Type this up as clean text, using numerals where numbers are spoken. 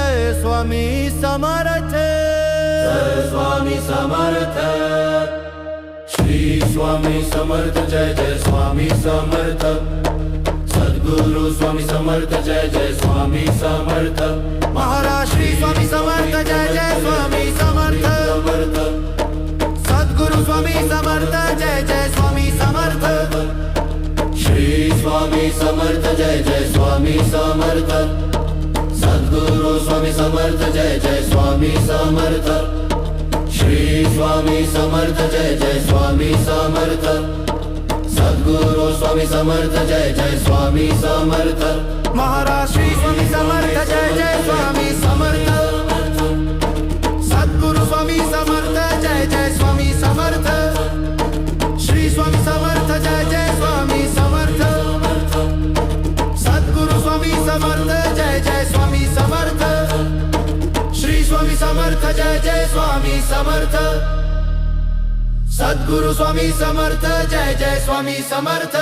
Jai Swami Samarth, Jai Swami Samarth. Shri Swami Samarth Jai Jai Swami Samarth. Sadguru Swami Samarth Jai Jai Swami Samarth. Maharaj Shri Swami Samarth Jai Jai Swami Samarth. Sadguru Swami Samarth Jai Jai Swami Samarth. Shri Swami Samarth Jai Jai Swami Samarth. Sadguru Swami Samarth Jai Jai Swami Samarth. Shri Swami Samarth Jai Jai Swami Samarth. Sadguru Swami Samarth Jai Jai Swami Samarth. Maharaj Shri Swami Samarth Jai Jai Swami Samarth. Sadguru Swami Samarth Jai Jai Swami Samarth. Shri Swami Samarth Jai Jai Swami Samarth. Sadguru Swami Samarth Jai Jai Swami Samarth. Shri Swami Samarth Jai Jai Swami Samarth. Sadguru Swami Samarth Jai Jai Swami Samarth.